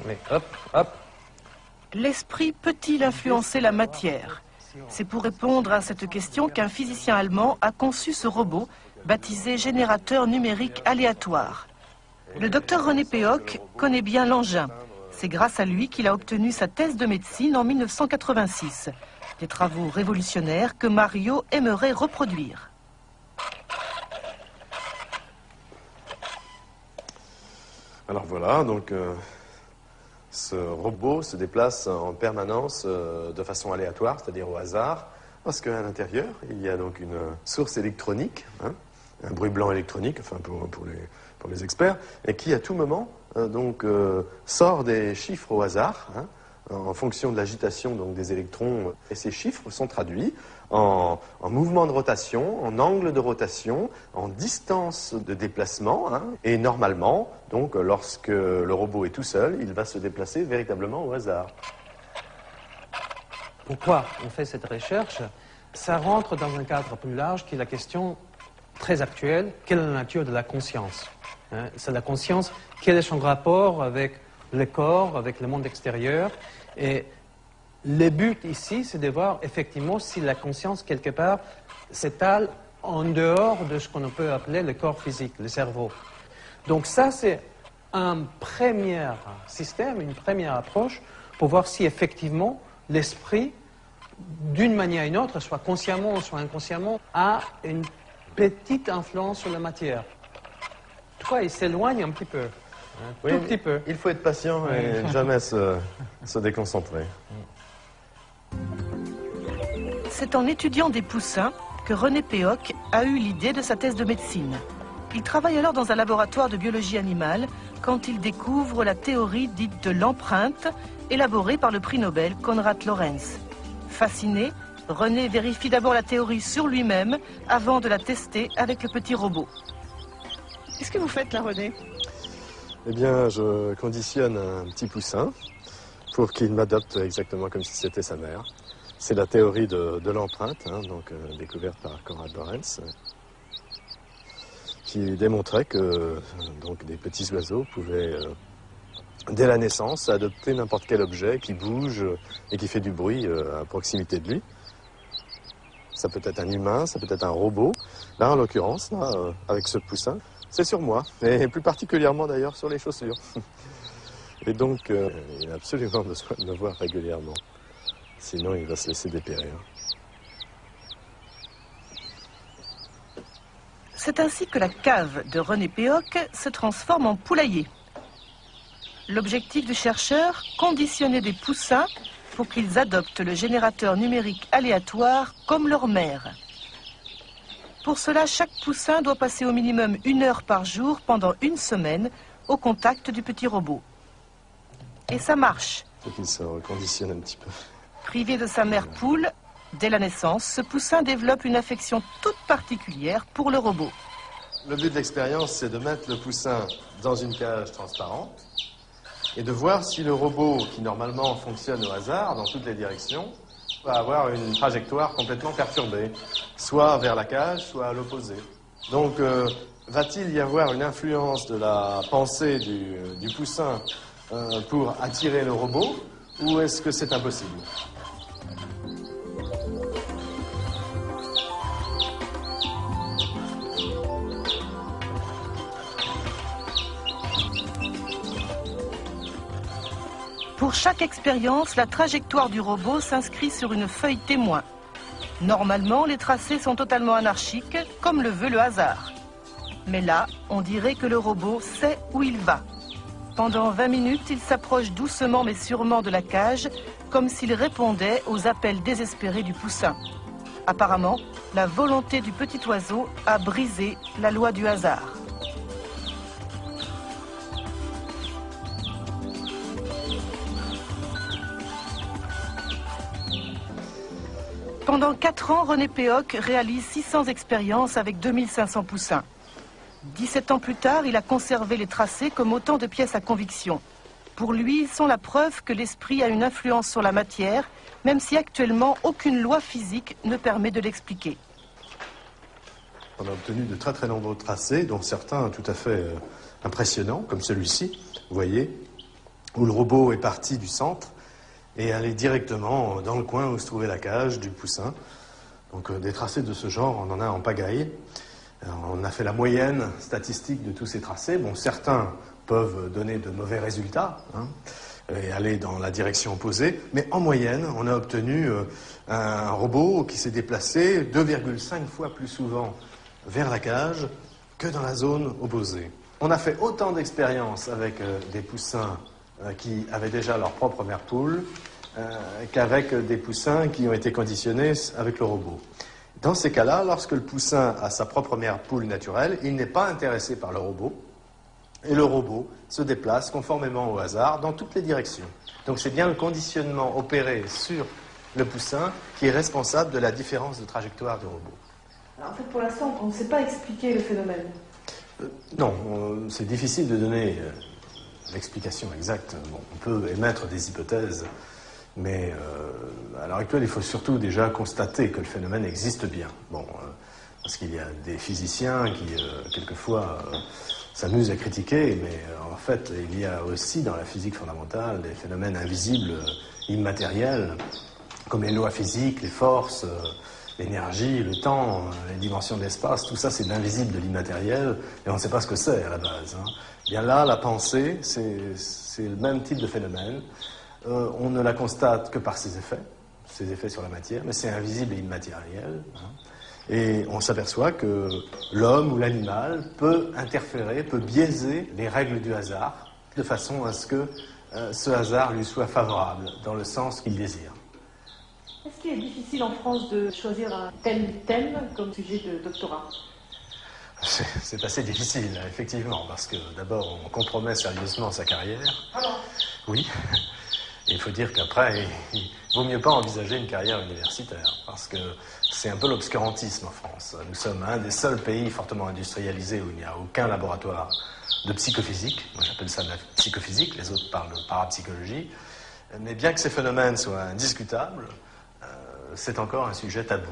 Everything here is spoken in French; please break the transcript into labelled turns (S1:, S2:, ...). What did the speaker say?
S1: Oui, hop, hop.
S2: L'esprit peut-il influencer la matière? C'est pour répondre à cette question qu'un physicien allemand a conçu ce robot, baptisé générateur numérique aléatoire. Le docteur René Péoc connaît bien l'engin. C'est grâce à lui qu'il a obtenu sa thèse de médecine en 1986. Des travaux révolutionnaires que Mario aimerait reproduire.
S3: Alors voilà, donc ce robot se déplace en permanence de façon aléatoire, c'est-à-dire au hasard, parce qu'à l'intérieur, il y a donc une source électronique, hein, un bruit blanc électronique, enfin pour les experts, et qui à tout moment sort des chiffres au hasard, hein, en fonction de l'agitation donc des électrons, et ces chiffres sont traduits en mouvement de rotation, en angle de rotation, en distance de déplacement, hein, et normalement, donc lorsque le robot est tout seul, il va se déplacer véritablement au hasard.
S1: Pourquoi on fait cette recherche? Ça rentre dans un cadre plus large qui est la question très actuelle, quelle est la nature de la conscience? Hein, c'est la conscience, quel est son rapport avec le corps, avec le monde extérieur? Et le but ici, c'est de voir effectivement si la conscience, quelque part, s'étale en dehors de ce qu'on peut appeler le corps physique, le cerveau. Donc ça, c'est un premier système, une première approche pour voir si effectivement l'esprit, d'une manière ou d'une autre, soit consciemment ou soit inconsciemment, a une petite influence sur la matière. Toutefois, il s'éloigne un petit peu. Un tout petit peu.
S3: Il faut être patient et jamais se déconcentrer.
S2: C'est en étudiant des poussins que René Péoc a eu l'idée de sa thèse de médecine. Il travaille alors dans un laboratoire de biologie animale quand il découvre la théorie dite de l'empreinte, élaborée par le prix Nobel Konrad Lorenz. Fasciné, René vérifie d'abord la théorie sur lui-même avant de la tester avec le petit robot.
S4: Qu'est-ce que vous faites là, René?
S3: Eh bien, je conditionne un petit poussin pour qu'il m'adopte exactement comme si c'était sa mère. C'est la théorie de l'empreinte, hein, découverte par Konrad Lorenz, qui démontrait que des petits oiseaux pouvaient, dès la naissance, adopter n'importe quel objet qui bouge et qui fait du bruit à proximité de lui. Ça peut être un humain, ça peut être un robot. Là, en l'occurrence, avec ce poussin, c'est sur moi, et plus particulièrement d'ailleurs sur les chaussures. Et donc, il a absolument besoin de me voir régulièrement. Sinon, il va se laisser dépérir.
S2: C'est ainsi que la cave de René Péoc se transforme en poulailler. L'objectif du chercheur, conditionner des poussins pour qu'ils adoptent le générateur numérique aléatoire comme leur mère. Pour cela, chaque poussin doit passer au minimum 1 heure par jour pendant 1 semaine au contact du petit robot. Et ça marche.
S3: Il faut qu'il se reconditionne un petit peu.
S2: Privé de sa mère poule, dès la naissance, ce poussin développe une affection toute particulière pour le robot.
S3: Le but de l'expérience, c'est de mettre le poussin dans une cage transparente et de voir si le robot, qui normalement fonctionne au hasard dans toutes les directions, va avoir une trajectoire complètement perturbée, soit vers la cage, soit à l'opposé. Donc, va-t-il y avoir une influence de la pensée du poussin pour attirer le robot, ou est-ce que c'est impossible ?
S2: Pour chaque expérience, la trajectoire du robot s'inscrit sur une feuille témoin. Normalement, les tracés sont totalement anarchiques, comme le veut le hasard. Mais là, on dirait que le robot sait où il va. Pendant 20 minutes, il s'approche doucement mais sûrement de la cage, comme s'il répondait aux appels désespérés du poussin. Apparemment, la volonté du petit oiseau a brisé la loi du hasard. Pendant 4 ans, René Péoc réalise 600 expériences avec 2500 poussins. 17 ans plus tard, il a conservé les tracés comme autant de pièces à conviction. Pour lui, ils sont la preuve que l'esprit a une influence sur la matière, même si actuellement aucune loi physique ne permet de l'expliquer.
S3: On a obtenu de très très nombreux tracés, dont certains tout à fait impressionnants, comme celui-ci, vous voyez, où le robot est parti du centre et allé directement dans le coin où se trouvait la cage du poussin. Donc des tracés de ce genre, on en a en pagaille. On a fait la moyenne statistique de tous ces tracés. Bon, certains peuvent donner de mauvais résultats et aller dans la direction opposée, mais en moyenne, on a obtenu un robot qui s'est déplacé 2,5 fois plus souvent vers la cage que dans la zone opposée. On a fait autant d'expériences avec des poussins qui avaient déjà leur propre mère poule qu'avec des poussins qui ont été conditionnés avec le robot. Dans ces cas-là, lorsque le poussin a sa propre mère poule naturelle, il n'est pas intéressé par le robot, et le robot se déplace conformément au hasard dans toutes les directions. Donc c'est bien le conditionnement opéré sur le poussin qui est responsable de la différence de trajectoire du robot.
S4: Alors, en fait, pour l'instant, on ne sait pas expliquer le phénomène.
S3: Non, c'est difficile de donner l'explication exacte. Bon, on peut émettre des hypothèses, mais à l'heure actuelle, il faut surtout déjà constater que le phénomène existe bien. Bon, parce qu'il y a des physiciens qui, quelquefois, s'amusent à critiquer, mais en fait, il y a aussi dans la physique fondamentale des phénomènes invisibles, immatériels, comme les lois physiques, les forces, l'énergie, le temps, les dimensions de l'espace. Tout ça, c'est de l'invisible, de l'immatériel, et on ne sait pas ce que c'est à la base. Bien là, la pensée, c'est le même type de phénomène. On ne la constate que par ses effets sur la matière, mais c'est invisible et immatériel. Et on s'aperçoit que l'homme ou l'animal peut interférer, peut biaiser les règles du hasard, de façon à ce que ce hasard lui soit favorable, dans le sens qu'il désire.
S4: Est-ce qu'il est difficile en France de choisir un tel thème comme sujet de doctorat?
S3: C'est assez difficile, effectivement, parce que d'abord, on compromet sérieusement sa carrière. Oui. Et il faut dire qu'après, il vaut mieux pas envisager une carrière universitaire, parce que c'est un peu l'obscurantisme en France. Nous sommes un des seuls pays fortement industrialisés où il n'y a aucun laboratoire de psychophysique. Moi, j'appelle ça de la psychophysique, les autres parlent de parapsychologie. Mais bien que ces phénomènes soient indiscutables, c'est encore un sujet tabou.